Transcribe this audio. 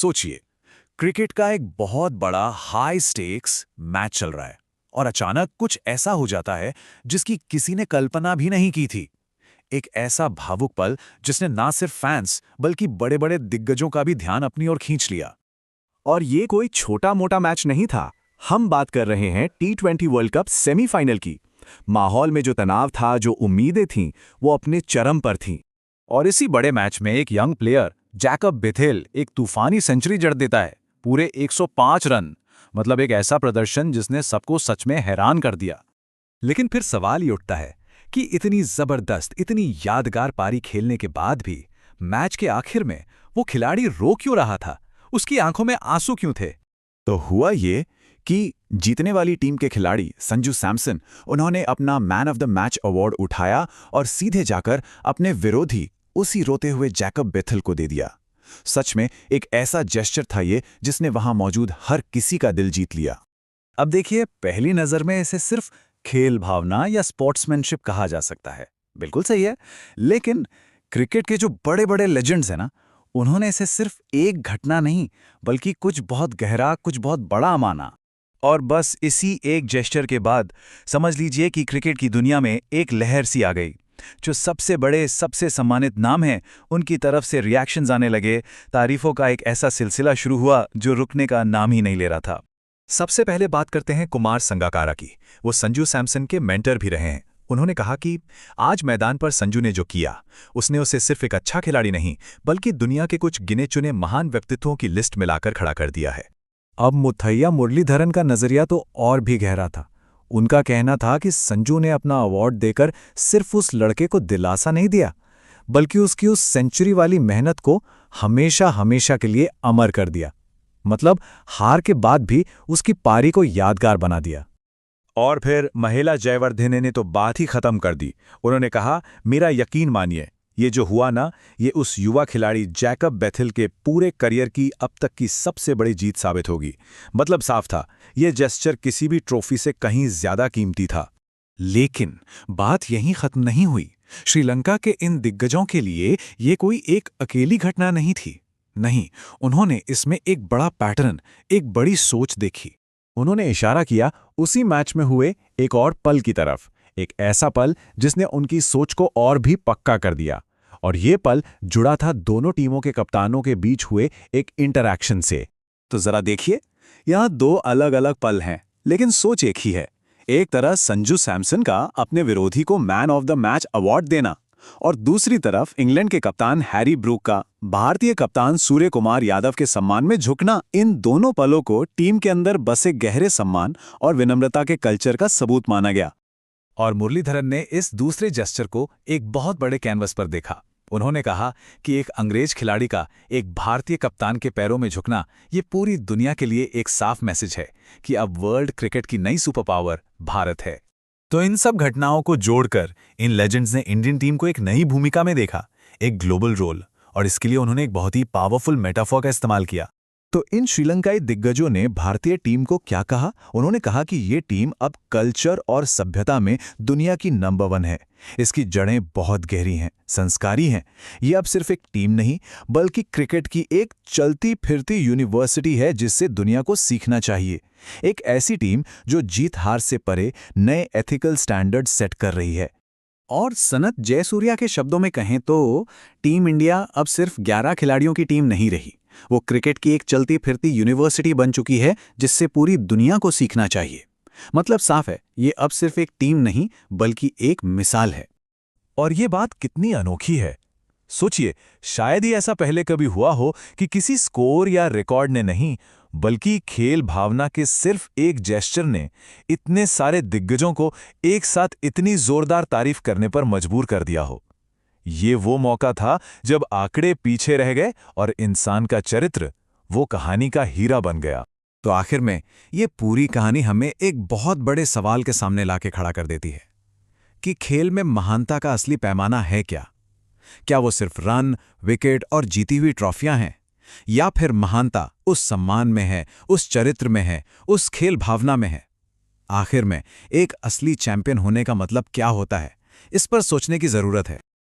सोचिए, क्रिकेट का एक बहुत बड़ा हाई स्टेक्स मैच चल रहा है और अचानक कुछ ऐसा हो जाता है जिसकी किसी ने कल्पना भी नहीं की थी। एक ऐसा भावुक पल जिसने ना सिर्फ फैंस बल्कि बड़े-बड़े दिग्गजों का भी ध्यान अपनी ओर खींच लिया। और ये कोई छोटा मोटा मैच नहीं था। हम बात कर रहे हैं T20 वर्ल्ड कप सेमीफाइनल की। माहौल में जो तनाव था, जो उम्मीदें थीं, वो अपने चरम पर थीं। और इसी बड़े मैच में एक यंग प्लेयर जैकब बेथेल एक तूफानी सेंचुरी जड़ देता है, पूरे 105 रन। मतलब एक ऐसा प्रदर्शन जिसने सबको सच में हैरान कर दिया। लेकिन फिर सवाल ये उठता है कि इतनी जबरदस्त, इतनी यादगार पारी खेलने के बाद भी मैच के आखिर में वो खिलाड़ी रो क्यों रहा था? उसकी आंखों में आंसू क्यों थे? तो हुआ ये कि जीतने वाली टीम के खिलाड़ी संजू सैमसन, उन्होंने अपना man of the match award उठाया और सीधे जाकर अपने विरोधी उसी रोते हुए जैकब बेथेल को दे दिया। सच में एक ऐसा जेस्चर था ये जिसने वहां मौजूद हर किसी का दिल जीत लिया। अब देखिए, पहली नजर में इसे सिर्फ खेल भावना या स्पोर्ट्समैनशिप कहा जा सकता है। बिल्कुल सही है, लेकिन क्रिकेट के जो बड़े-बड़े लेजेंड्स हैं ना, उन्होंने इसे सिर्फ एक घटना नहीं बल्कि कुछ बहुत गहरा, कुछ बहुत बड़ा माना। और बस इसी एक जेस्चर के बाद समझ लीजिए कि क्रिकेट की दुनिया में एक लहर सी आ गई। जो सबसे बड़े, सबसे सम्मानित नाम हैं, उनकी तरफ से रिएक्शंस आने लगे। तारीफों का एक ऐसा सिलसिला शुरू हुआ जो रुकने का नाम ही नहीं ले रहा था। सबसे पहले बात करते हैं कुमार संगाकारा की। वो संजू सैमसन के मेंटर भी रहे हैं। उन्होंने कहा कि आज मैदान पर संजू ने जो किया, उसने उसे सिर्फ एक अच्छा खिलाड़ी नहीं बल्कि दुनिया के कुछ गिने चुने महान व्यक्तित्वों की लिस्ट में लाकर खड़ा कर दिया है। अब मुथैया मुरलीधरन का नजरिया तो और भी गहरा था। उनका कहना था कि संजू ने अपना अवार्ड देकर सिर्फ उस लड़के को दिलासा नहीं दिया, बल्कि उसकी उस सेंचुरी वाली मेहनत को हमेशा हमेशा के लिए अमर कर दिया। मतलब हार के बाद भी उसकी पारी को यादगार बना दिया। और फिर महिला जयवर्धने ने तो बात ही खत्म कर दी। उन्होंने कहा, मेरा यकीन मानिए, ये जो हुआ ना, ये उस युवा खिलाड़ी जैकब बेथेल के पूरे करियर की अब तक की सबसे बड़ी जीत साबित होगी। मतलब साफ था, ये जेस्चर किसी भी ट्रॉफी से कहीं ज्यादा कीमती था। लेकिन बात यहीं खत्म नहीं हुई। श्रीलंका के इन दिग्गजों के लिए ये कोई एक अकेली घटना नहीं थी। नहीं, उन्होंने इसमें एक बड़ा पैटर्न, एक बड़ी सोच देखी। उन्होंने इशारा किया उसी मैच में हुए एक और पल की तरफ, एक ऐसा पल जिसने उनकी सोच को और भी पक्का कर दिया। और ये पल जुड़ा था दोनों टीमों के कप्तानों के बीच हुए एक इंटरैक्शन से। तो जरा देखिए, यहाँ दो अलग अलग पल हैं, लेकिन सोच एक ही है। एक तरह संजू सैमसन का अपने विरोधी को man of the match award देना, और दूसरी तरफ इंग्लैंड के कप्तान हैरी ब्रूक का भारतीय कप्तान सूर्य कुमार यादव के सम्मान में झुकना। इन दोनों पलों को टीम के अंदर बसे गहरे सम्मान और विनम्रता के कल्चर का सबूत माना गया। और मुरलीधरन ने इस दूसरे जेस्चर को एक बहुत बड़े कैनवस पर देखा। उन्होंने कहा कि एक अंग्रेज खिलाड़ी का एक भारतीय कप्तान के पैरों में झुकना, ये पूरी दुनिया के लिए एक साफ मैसेज है कि अब वर्ल्ड क्रिकेट की नई सुपर पावर भारत है। तो इन सब घटनाओं को जोड़कर इन लेजेंड्स ने इंडियन टीम को एक नई भूमिका में देखा, एक ग्लोबल रोल, और इसके लिए उन्होंने एक बहुत ही पावरफुल मेटाफॉर का इस्तेमाल किया। तो इन श्रीलंकाई दिग्गजों ने भारतीय टीम को क्या कहा? उन्होंने कहा कि ये टीम अब कल्चर और सभ्यता में दुनिया की नंबर 1 है। इसकी जड़ें बहुत गहरी हैं, संस्कारी हैं। ये अब सिर्फ एक टीम नहीं बल्कि क्रिकेट की एक चलती फिरती यूनिवर्सिटी है जिससे दुनिया को सीखना चाहिए। एक ऐसी टीम जो जीत हार से परे नए एथिकल स्टैंडर्ड सेट कर रही है। और सनत जयसूर्या के शब्दों में कहें तो टीम इंडिया अब सिर्फ 11 खिलाड़ियों की टीम नहीं रही, वो क्रिकेट की एक चलती फिरती यूनिवर्सिटी बन चुकी है जिससे पूरी दुनिया को सीखना चाहिए। मतलब साफ है, ये अब सिर्फ एक टीम नहीं बल्कि एक मिसाल है। और ये बात कितनी अनोखी है। सोचिए, शायद ही ऐसा पहले कभी हुआ हो कि किसी स्कोर या रिकॉर्ड ने नहीं बल्कि खेल भावना के सिर्फ एक जेस्चर ने इतने सारे दिग्गजों को एक साथ इतनी जोरदार तारीफ करने पर मजबूर कर दिया हो। ये वो मौका था जब आंकड़े पीछे रह गए और इंसान का चरित्र वो कहानी का हीरा बन गया। तो आखिर में ये पूरी कहानी हमें एक बहुत बड़े सवाल के सामने लाके खड़ा कर देती है कि खेल में महानता का असली पैमाना है क्या? क्या वो सिर्फ रन, विकेट और जीती हुई ट्रॉफियां हैं, या फिर महानता उस सम्मान में है, उस चरित्र में है, उस खेल भावना में है? आखिर में एक असली चैंपियन होने का मतलब क्या होता है, इस पर सोचने की जरूरत है।